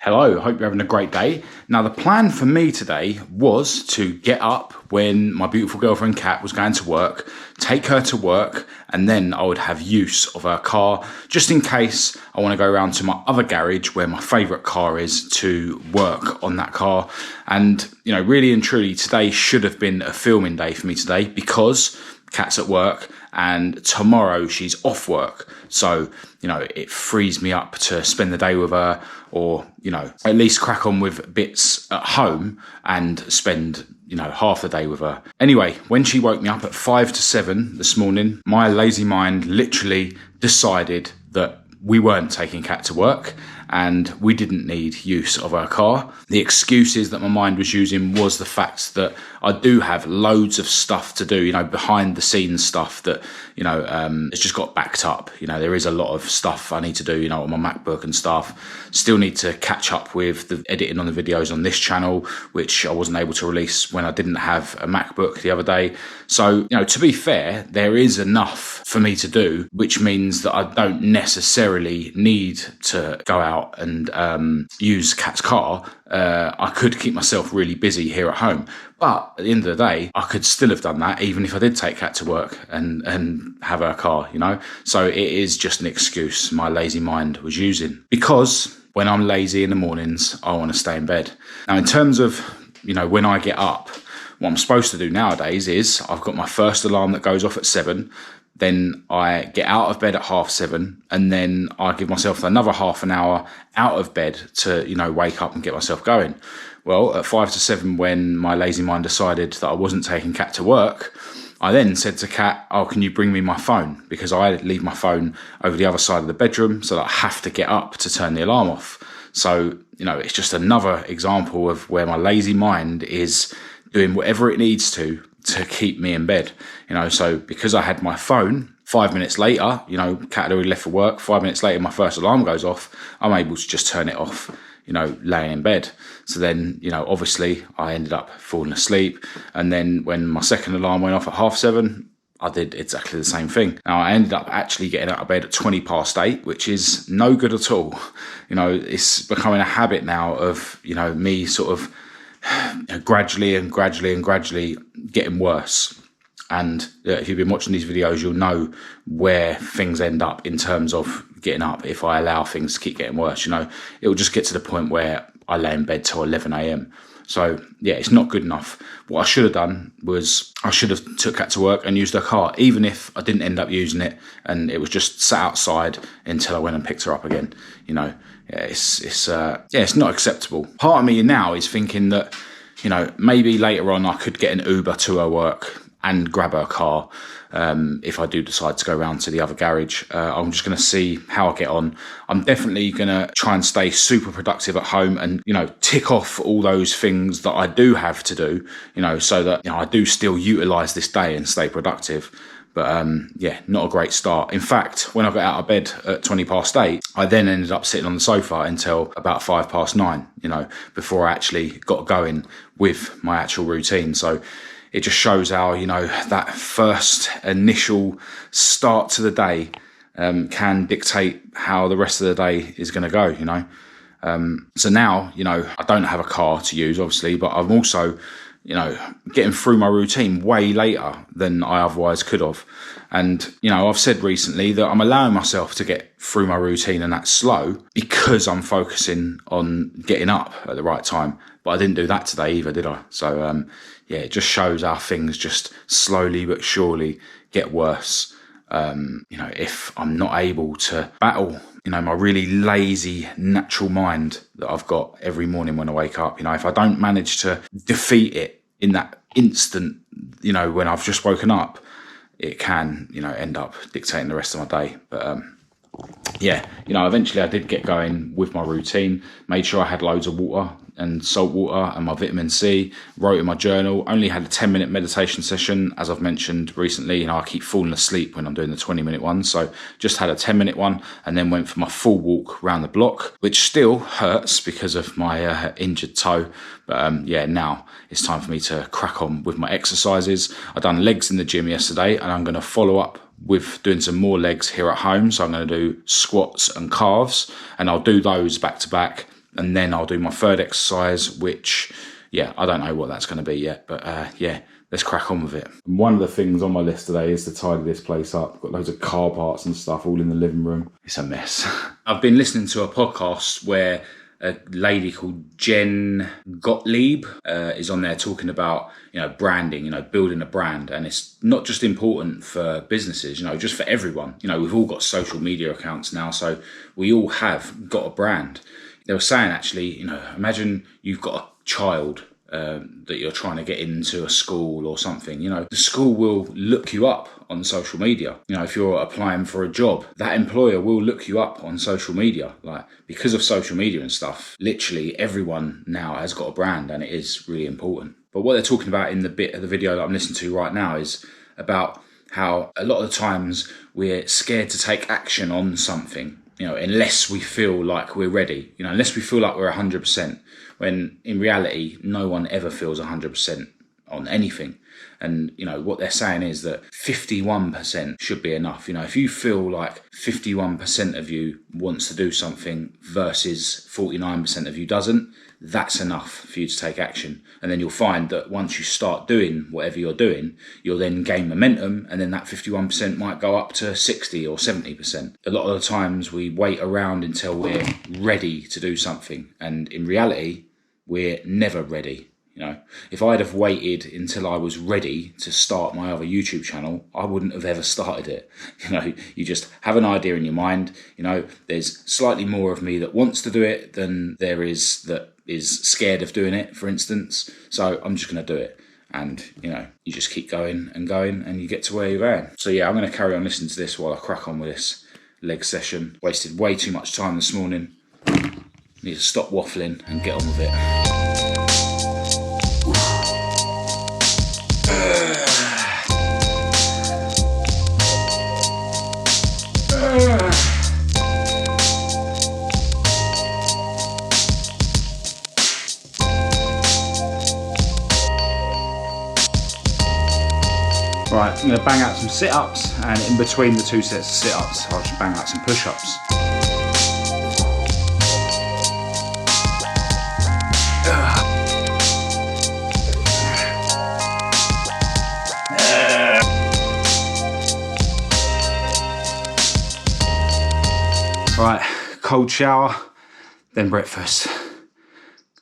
Hello, hope you're having a great day. Now, the plan for me today was to get up when my beautiful girlfriend Kat was going to work, take her to work, and then I would have use of her car just in case I want to go around to my other garage where my favourite car is to work on that car. And, really and truly, today should have been a filming day for me today because Kat's at work and tomorrow she's off work. So, it frees me up to spend the day with her or, at least crack on with bits at home and spend, half the day with her. Anyway, when she woke me up at 5 to 7 this morning, my lazy mind literally decided that we weren't taking Kat to work and we didn't need use of her car. The excuses that my mind was using was the fact that I do have loads of stuff to do, behind the scenes stuff that, it's just got backed up. There is a lot of stuff I need to do, on my MacBook and stuff. Still need to catch up with the editing on the videos on this channel, which I wasn't able to release when I didn't have a MacBook the other day. So, to be fair, there is enough for me to do, which means that I don't necessarily need to go out and use Kat's car. I could keep myself really busy here at home. But at the end of the day, I could still have done that even if I did take Kat to work and have her car, So it is just an excuse my lazy mind was using. Because when I'm lazy in the mornings, I want to stay in bed. Now, in terms of, when I get up, what I'm supposed to do nowadays is I've got my first alarm that goes off at 7. Then I get out of bed at 7:30 and then I give myself another half an hour out of bed to, wake up and get myself going. Well, at 5 to 7, when my lazy mind decided that I wasn't taking Kat to work, I then said to Kat, can you bring me my phone? Because I leave my phone over the other side of the bedroom so that I have to get up to turn the alarm off. So, it's just another example of where my lazy mind is doing whatever it needs to keep me in bed. So because I had my phone, 5 minutes later, Kat had already left for work. 5 minutes later, my first alarm goes off. I'm able to just turn it off, laying in bed. So then, obviously I ended up falling asleep. And then when my second alarm went off at 7:30, I did exactly the same thing. Now, I ended up actually getting out of bed at 8:20, which is no good at all. It's becoming a habit now of, me sort of gradually getting worse. And if you've been watching these videos, you'll know where things end up in terms of getting up if I allow things to keep getting worse. It will just get to the point where I lay in bed till 11 a.m. So, yeah, it's not good enough. What I should have done was I should have took Kat to work and used her car, even if I didn't end up using it and it was just sat outside until I went and picked her up again. It's not acceptable. Part of me now is thinking that, maybe later on I could get an Uber to her work and grab her car if I do decide to go around to the other garage. I'm just going to see how I get on. I'm definitely going to try and stay super productive at home and, tick off all those things that I do have to do, so that, I do still utilise this day and stay productive. But, not a great start. In fact, when I got out of bed at 8:20, I then ended up sitting on the sofa until about 9:05, before I actually got going with my actual routine. So it just shows how, that first initial start to the day can dictate how the rest of the day is going to go, So now, I don't have a car to use, obviously, but I'm also, getting through my routine way later than I otherwise could have. And, I've said recently that I'm allowing myself to get through my routine and that's slow because I'm focusing on getting up at the right time. But I didn't do that today either, did I? So, it just shows how things just slowly but surely get worse. If I'm not able to battle, my really lazy natural mind that I've got every morning when I wake up, if I don't manage to defeat it in that instant, when I've just woken up, it can, end up dictating the rest of my day. But, eventually I did get going with my routine, made sure I had loads of water and salt water and my vitamin C, wrote in my journal, only had a 10-minute meditation session. As I've mentioned recently, I keep falling asleep when I'm doing the 20-minute one. So just had a 10-minute one and then went for my full walk around the block, which still hurts because of my injured toe. But now it's time for me to crack on with my exercises. I've done legs in the gym yesterday and I'm going to follow up with doing some more legs here at home. So I'm going to do squats and calves and I'll do those back to back and then I'll do my third exercise, which, yeah, I don't know what that's going to be yet, but yeah, let's crack on with it. One of the things on my list today is to tidy this place up. Got loads of car parts and stuff all in the living room. It's a mess. I've been listening to a podcast where a lady called Jen Gottlieb is on there talking about, branding, building a brand. And it's not just important for businesses, just for everyone. We've all got social media accounts now, so we all have got a brand. They were saying, actually, imagine you've got a child that you're trying to get into a school or something. The school will look you up on social media. If you're applying for a job, that employer will look you up on social media. Like, because of social media and stuff, literally everyone now has got a brand, and it is really important. But what they're talking about in the bit of the video that I'm listening to right now is about how a lot of the times we're scared to take action on something, unless we feel like we're ready, unless we feel like we're 100%, when in reality, no one ever feels 100% on anything. And, what they're saying is that 51% should be enough. If you feel like 51% of you wants to do something versus 49% of you doesn't, that's enough for you to take action. And then you'll find that once you start doing whatever you're doing, you'll then gain momentum, and then that 51% might go up to 60 or 70%. A lot of the times we wait around until we're ready to do something. And in reality, we're never ready. If I'd have waited until I was ready to start my other YouTube channel, I wouldn't have ever started it. You just have an idea in your mind. There's slightly more of me that wants to do it than there is that is scared of doing it, for instance. So I'm just going to do it. And, you just keep going, and you get to where you're going. So yeah, I'm going to carry on listening to this while I crack on with this leg session. Wasted way too much time this morning. Need to stop waffling and get on with it. Right, I'm going to bang out some sit-ups, and in between the two sets of sit-ups, I'll just bang out some push-ups. Right, cold shower, then breakfast,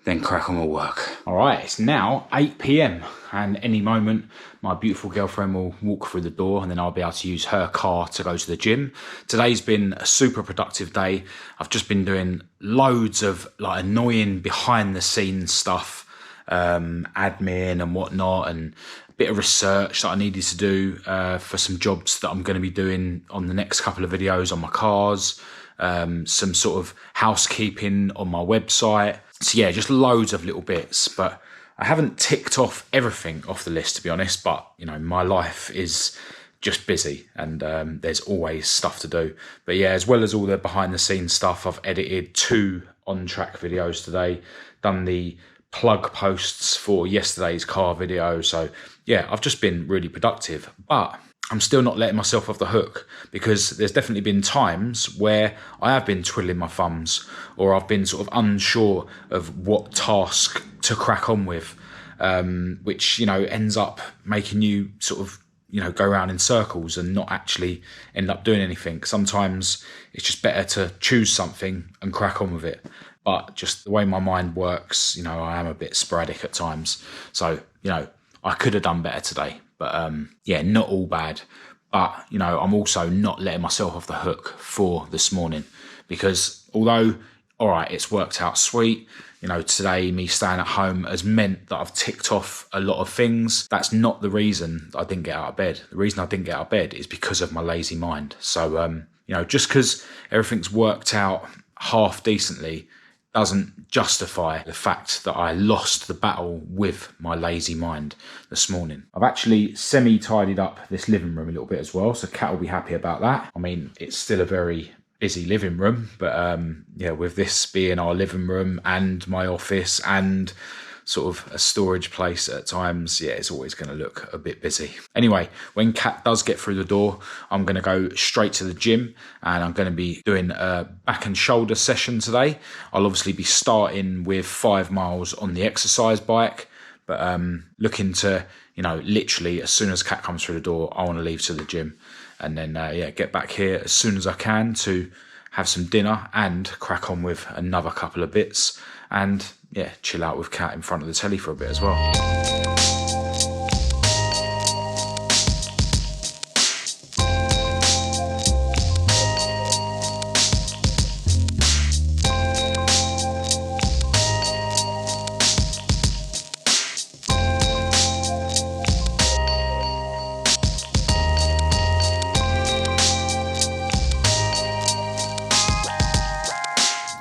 then crack on with work. All right, it's now 8 p.m. and any moment my beautiful girlfriend will walk through the door, and then I'll be able to use her car to go to the gym. Today's been a super productive day. I've just been doing loads of annoying behind the scenes stuff, admin and whatnot, and a bit of research that I needed to do for some jobs that I'm going to be doing on the next couple of videos on my cars. Some sort of housekeeping on my website. So yeah, just loads of little bits, but I haven't ticked off everything off the list, to be honest, but my life is just busy, and there's always stuff to do. But yeah, as well as all the behind the scenes stuff, I've edited 2 on-track videos today, done the plug posts for yesterday's car video. So yeah, I've just been really productive, but I'm still not letting myself off the hook, because there's definitely been times where I have been twiddling my thumbs, or I've been sort of unsure of what task to crack on with, which, ends up making you sort of, go around in circles and not actually end up doing anything. Sometimes it's just better to choose something and crack on with it. But just the way my mind works, I am a bit sporadic at times. So, I could have done better today. But yeah, not all bad. But, I'm also not letting myself off the hook for this morning, because although, all right, it's worked out sweet, today me staying at home has meant that I've ticked off a lot of things. That's not the reason I didn't get out of bed. The reason I didn't get out of bed is because of my lazy mind. So, just because everything's worked out half decently doesn't justify the fact that I lost the battle with my lazy mind this morning. I've actually semi-tidied up this living room a little bit as well, so Kat will be happy about that. I mean, it's still a very busy living room, but yeah, with this being our living room and my office and sort of a storage place at times, yeah, it's always going to look a bit busy. Anyway, when Kat does get through the door, I'm going to go straight to the gym, and I'm going to be doing a back and shoulder session today. I'll obviously be starting with 5 miles on the exercise bike, but looking to, literally as soon as Kat comes through the door, I want to leave to the gym, and then get back here as soon as I can to have some dinner and crack on with another couple of bits, and chill out with Kat in front of the telly for a bit as well.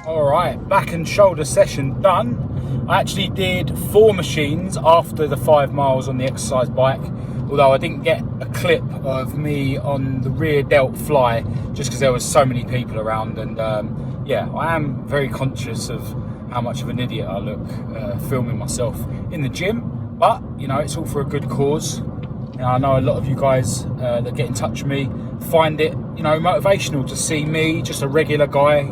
Alright, back and shoulder session done. I actually did 4 machines after the 5 miles on the exercise bike, although I didn't get a clip of me on the rear delt fly just because there was so many people around, and I am very conscious of how much of an idiot I look filming myself in the gym, but it's all for a good cause. I know a lot of you guys that get in touch with me find it motivational to see me, just a regular guy,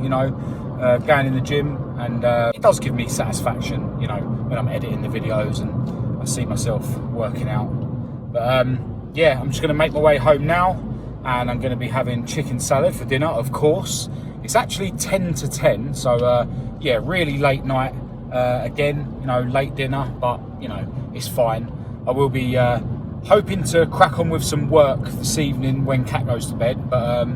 going in the gym, and it does give me satisfaction, when I'm editing the videos and I see myself working out. But I'm just going to make my way home now, and I'm going to be having chicken salad for dinner, of course. It's actually 10 to 10, so really late night again, late dinner, but it's fine. I will be hoping to crack on with some work this evening when Kat goes to bed, but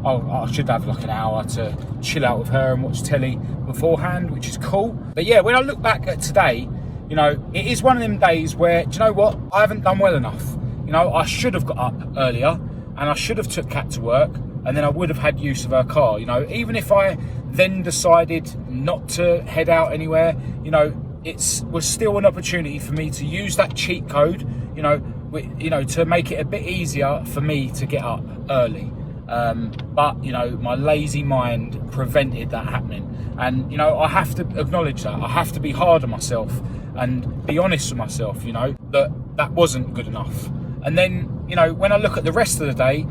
I should have like an hour to chill out with her and watch telly beforehand, which is cool. But when I look back at today, it is one of them days where, do you know what, I haven't done well enough. I should have got up earlier, and I should have took Kat to work, and then I would have had use of her car. Even if I then decided not to head out anywhere, it was still an opportunity for me to use that cheat code, to make it a bit easier for me to get up early. But my lazy mind prevented that happening, and I have to acknowledge that. I have to be hard on myself and be honest with myself, that wasn't good enough. And then when I look at the rest of the day,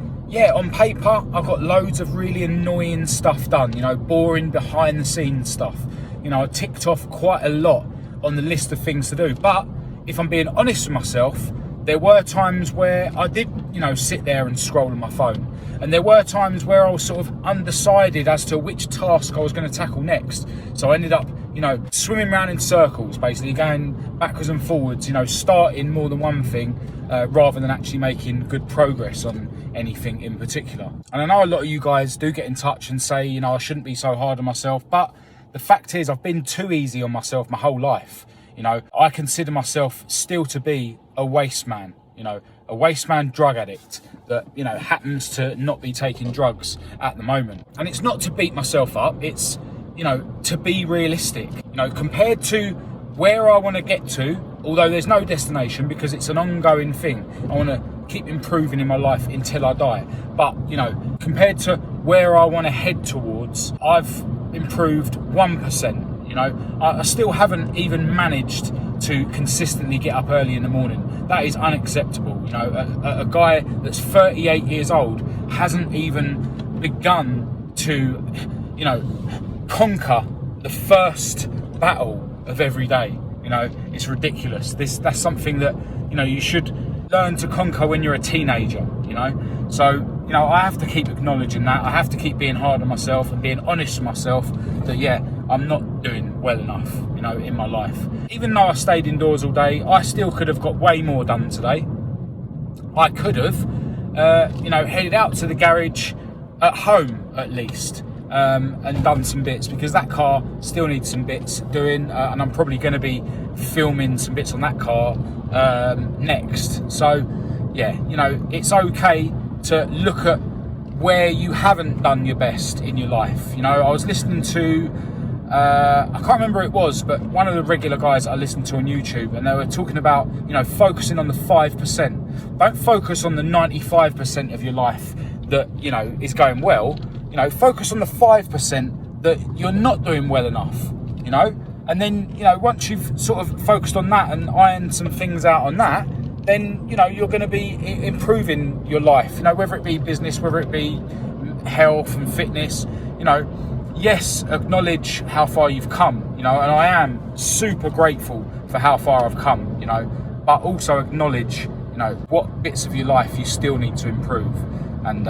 on paper I've got loads of really annoying stuff done, boring behind the scenes stuff. I ticked off quite a lot on the list of things to do, but if I'm being honest with myself, there were times where I did, sit there and scroll on my phone. And there were times where I was sort of undecided as to which task I was going to tackle next. So I ended up, swimming around in circles, basically going backwards and forwards, starting more than one thing rather than actually making good progress on anything in particular. And I know a lot of you guys do get in touch and say, I shouldn't be so hard on myself. But the fact is, I've been too easy on myself my whole life. I consider myself still to be a waste man, a waste man drug addict that, happens to not be taking drugs at the moment. And it's not to beat myself up, it's, to be realistic, compared to where I want to get to, although there's no destination because it's an ongoing thing. I want to keep improving in my life until I die. But, compared to where I want to head towards, I've improved 1%. I still haven't even managed to consistently get up early in the morning. That is unacceptable. A guy that's 38 years old hasn't even begun to, conquer the first battle of every day. It's ridiculous. That's something that, you should learn to conquer when you're a teenager, So, I have to keep acknowledging that. I have to keep being hard on myself and being honest with myself that, I'm not doing well enough, in my life. Even though I stayed indoors all day, I still could have got way more done today. I could have, headed out to the garage at home at least, and done some bits, because that car still needs some bits doing, and I'm probably going to be filming some bits on that car next. So, it's okay to look at where you haven't done your best in your life. I was listening to I can't remember who it was, but one of the regular guys I listened to on YouTube, and they were talking about, focusing on the 5%. Don't focus on the 95% of your life that, is going well. Focus on the 5% that you're not doing well enough. And then, you know, once you've sort of focused on that and ironed some things out on that, then, you know, you're going to be improving your life, you know, whether it be business, whether it be health and fitness, you know. Yes, acknowledge how far you've come, you know, and I am super grateful for how far I've come, you know, but also acknowledge, you know, what bits of your life you still need to improve. And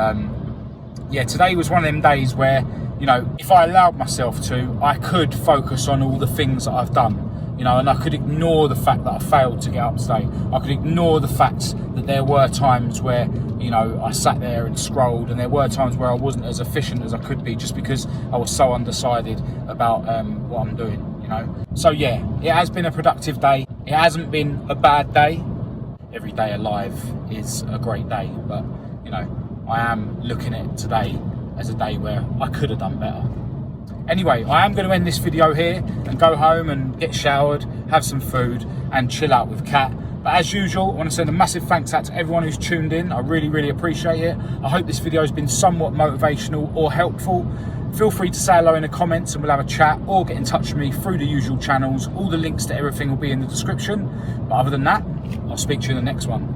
yeah, today was one of them days where, you know, if I allowed myself to, I could focus on all the things that I've done, you know, and I could ignore the fact that I failed to get up today. I could ignore the fact that there were times where, you know, I sat there and scrolled, and there were times where I wasn't as efficient as I could be just because I was so undecided about what I'm doing, you know. So yeah, it has been a productive day. It hasn't been a bad day. Every day alive is a great day, but, you know, I am looking at today as a day where I could have done better. Anyway, I am going to end this video here and go home and get showered, have some food and chill out with Kat. But as usual, I want to send a massive thanks out to everyone who's tuned in. I really, really appreciate it. I hope this video has been somewhat motivational or helpful. Feel free to say hello in the comments and we'll have a chat, or get in touch with me through the usual channels. All the links to everything will be in the description. But other than that, I'll speak to you in the next one.